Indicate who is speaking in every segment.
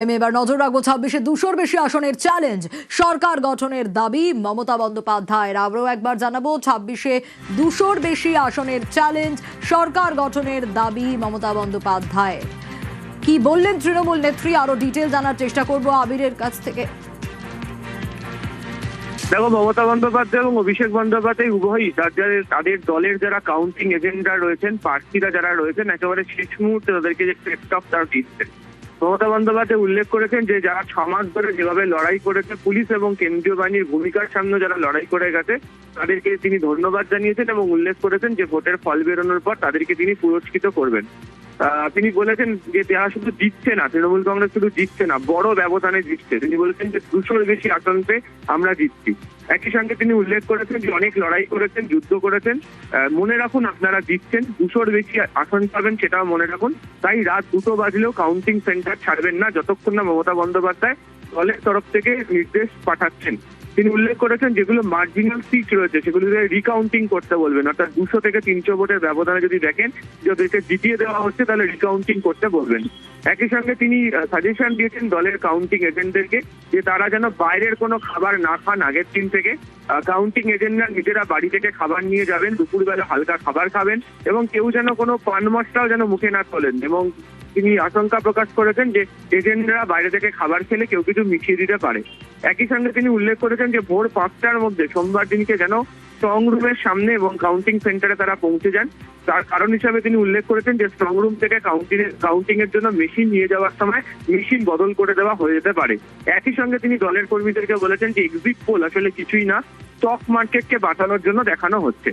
Speaker 1: এবার নজর রাখবো ২৬-এ ২০০-র বেশি আসনের চ্যালেঞ্জ, সরকার গঠনের দাবি মমতা বন্দ্যোপাধ্যায়ের। আবারও একবার জানাবো, ২৬-এ ২০০-র বেশি আসনের চ্যালেঞ্জ, সরকার গঠনের দাবি মমতা বন্দ্যোপাধ্যায়ের। কি বললেন তৃণমূল নেত্রী, আরো ডিটেল জানার চেষ্টা করব আবিরের কাছ থেকে।
Speaker 2: দেখো, মমতা বন্দ্যোপাধ্যায় এবং অভিষেক বন্দ্যোপাধ্যায় উভয়ই তাদের দলের যারা কাউন্টিং এজেন্টরা রয়েছেন, প্রার্থীরা যারা রয়েছেন, একেবারে শেষ মুহূর্তে তাদেরকে যে প্রেপটক তারা দিচ্ছেন। মমতা বন্দ্যোপাধ্যায় উল্লেখ করেছেন যে যারা ৬ মাস ধরে যেভাবে লড়াই করেছে, পুলিশ এবং কেন্দ্রীয় বাহিনীর ভূমিকার সামনে যারা লড়াই করে গেছে, তাদেরকে তিনি ধন্যবাদ জানিয়েছেন এবং উল্লেখ করেছেন যে ভোটের ফল বেরোনোর পর তাদেরকে তিনি পুরস্কৃত করবেন। তিনি বলেছেন যে তারা শুধু জিতছে না, তৃণমূল কংগ্রেস শুধু জিতছে না, বড় ব্যবধানে জিতছে। তিনি বলেছেন যে ২০০-র বেশি আসন পেয়ে আমরা জিতছি। একই সঙ্গে তিনি উল্লেখ করেছেন যে অনেক লড়াই করেছেন, যুদ্ধ করেছেন। মনে রাখুন, আপনারা জিতছেন, ২০০-র বেশি আসন পাবেন সেটাও মনে রাখুন। তাই রাত ২টো বাজলেও কাউন্টিং সেন্টার ছাড়বেন না, যতক্ষণ না মমতা বন্দ্যোপাধ্যায় দলের তরফ থেকে নির্দেশ পাঠাচ্ছেন। তিনি উল্লেখ করেছেন যেগুলো মার্জিনাল সিট রয়েছে সেগুলিকে রিকাউন্টিং করতে বলবেন, অর্থাৎ ২০০ থেকে ৩০০ ভোটের ব্যবধানে যদি দেখেন যে ওদেরকে জিতিয়ে দেওয়া হচ্ছে, তাহলে রিকাউন্টিং করতে বলবেন। একই সঙ্গে তিনি সাজেশন দিয়েছেন দলের কাউন্টিং এজেন্টদেরকে যে তারা যেন বাইরের কোনো খাবার না খান আগের দিন থেকে। কাউন্টিং এজেন্টরা নিজেরা বাড়ি থেকে খাবার নিয়ে যাবেন, দুপুরবেলা হালকা খাবার খাবেন এবং কেউ যেন কোনো পান মশলাও যেন মুখে না তোলেন। এবং তিনি আশঙ্কা প্রকাশ করেছেন যে এজেন্টরা বাইরে থেকে খাবার খেলে কেউ কিছু মিশিয়ে দিতে পারে। একই সঙ্গে তিনি উল্লেখ করেছেন যে ভোর ৫টার মধ্যে সোমবার দিনকে যেন স্ট্রং রুমের সামনে এবং কাউন্টিং সেন্টারে তারা পৌঁছে যান। তার কারণ হিসাবে তিনি উল্লেখ করেছেন যে স্ট্রং রুম থেকে কাউন্টিং এর জন্য মেশিন নিয়ে যাওয়ার সময় মেশিন বদল করে দেওয়া হয়ে যেতে পারে। একই সঙ্গে তিনি দলের কর্মীদেরকে বলেছেন যে এক্সিট পোল আসলে কিছুই না, স্টক মার্কেটকে বাঁচানোর জন্য দেখানো হচ্ছে।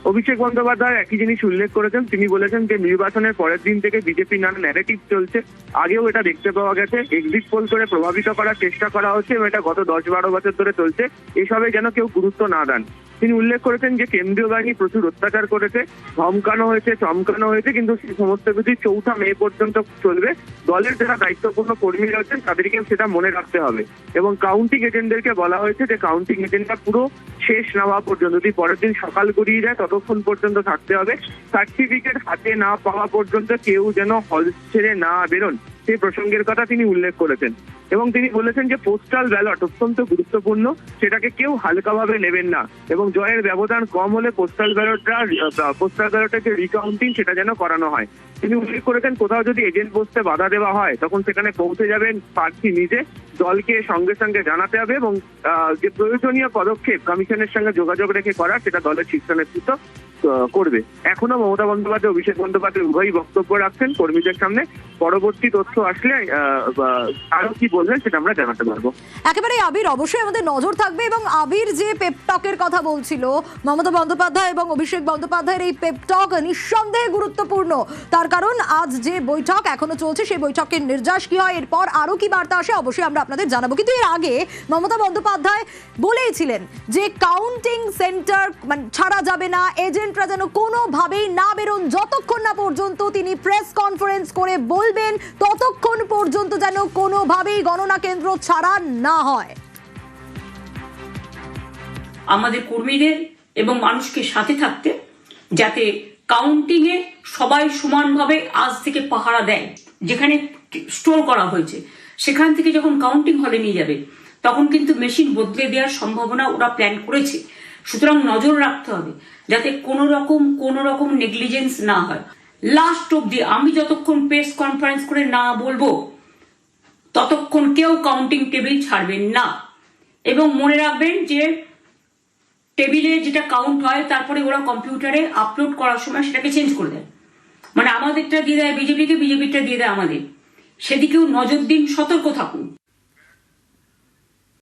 Speaker 2: অভিষেক বন্দ্যোপাধ্যায় একই জিনিস উল্লেখ করেছেন। তিনি বলেছেন যে নির্বাচনের পরের দিন থেকে বিজেপির নানা ন্যারেটিভ চলছে, আগেও এটা দেখতে পাওয়া গেছে। এক্সিট পোল করে প্রভাবিত করার চেষ্টা করা হচ্ছে এবং এটা গত ১০-১২ বছর ধরে চলছে। এসবে যেন কেউ গুরুত্ব না দেন। তিনি উল্লেখ করেছেন যে কেন্দ্রীয় বাহিনী প্রচুর অত্যাচার করেছে, ধমকানো হয়েছে, চমকানো হয়েছে, কিন্তু সেই সমস্ত কিছু ৪ঠা মে পর্যন্ত চলবে। দলের যারা দায়িত্বপূর্ণ কর্মী রয়েছেন তাদেরকে সেটা মনে রাখতে হবে। এবং কাউন্টিং এজেন্টদেরকে বলা হয়েছে যে কাউন্টিং এজেন্টটা পুরো শেষ না হওয়া পর্যন্ত, যদি পরের দিন সকাল গড়িয়ে যায় ততক্ষণ পর্যন্ত থাকতে হবে। সার্টিফিকেট হাতে না পাওয়া পর্যন্ত কেউ যেন হল ছেড়ে না বেরোন, সেই প্রসঙ্গের কথা তিনি উল্লেখ করেছেন। এবং তিনি বলেছেন যে পোস্টাল ব্যালট অত্যন্ত গুরুত্বপূর্ণ, সেটাকে কেউ হালকাভাবে নেবেন না এবং জয়ের ব্যবধান কম হলে পোস্টাল ব্যালটের যে রিকাউন্টিং সেটা যেন করানো হয়। তিনি উল্লেখ করেছেন কোথাও যদি এজেন্ট বসতে বাধা দেওয়া হয় তখন সেখানে পৌঁছে যাবেন প্রার্থী নিজে, দলকে সঙ্গে সঙ্গে জানাতে হবে এবং যে প্রয়োজনীয় পদক্ষেপ কমিশনের সঙ্গে যোগাযোগ রেখে করা সেটা দলের শীর্ষ নেতৃত্ব করবে। এখনো মমতা বন্দ্যোপাধ্যায়, অভিষেক বন্দ্যোপাধ্যায় উভয়ই বক্তব্য রাখছেন কর্মীদের সামনে। পরবর্তী তথ্য আসলে আরো কি বলবেন সেটা আমরা জানাতে পারবো।
Speaker 1: একেবারে আবির, অবশ্যই আমাদের নজর থাকবে। এবং আবির যে পেপটকের কথা বলছিল মমতা বন্দ্যোপাধ্যায় এবং অভিষেক বন্দ্যোপাধ্যায়ের, এই পেপটক নিঃসন্দেহে গুরুত্বপূর্ণ। তার কারণ আজ যে বৈঠক এখনো চলছে, সেই বৈঠকের নির্যাস কি হয়, এরপর আরো কি বার্তা আসে, অবশ্যই আমরা আপনাদের জানাবো। কিন্তু এর আগে মমতা বন্দ্যোপাধ্যায় বলেইছিলেন যে কাউন্টিং সেন্টার ছাড়া যাবে না, এজেন্টরা যেন কোনোভাবেই না বেরোন, যতক্ষণ না পর্যন্ত তিনি প্রেস কনফারেন্স করে বলবেন ততক্ষণ পর্যন্ত যেন কোনোভাবেই গণনা কেন্দ্র ছাড়া না হয়।
Speaker 3: আমাদের কর্মীদের এবং মানুষকে সাথে থাকতে, যাতে কাউন্টিং এ সবাই সমানভাবে আজ থেকে পাহারা দেয়। যেখানে স্টোর করা হয়েছে সেখান থেকে যখন কাউন্টিং হলে নিয়ে যাবে তখন কিন্তু মেশিন বদলে দেওয়ার সম্ভাবনা ওরা প্ল্যান করেছে। সুতরাং নজর রাখতে হবে যাতে কোনো রকম নেগলিজেন্স না হয়। লাস্ট অব্দি আমি যতক্ষণ প্রেস কনফারেন্স করে না বলবো ততক্ষণ কেউ কাউন্টিং টেবিল ছাড়বেন না। এবং মনে রাখবেন যে টেবিলে যেটা কাউন্ট হয় তারপরে ওরা কম্পিউটারে আপলোড করার সময় সেটাকে চেঞ্জ করে দেয়, মানে আমাদেরটা দিয়ে দেয় বিজেপিকে, বিজেপিটা দিয়ে দেয় আমাদের। সেদিকেও নজর দিন, সতর্ক থাকুন।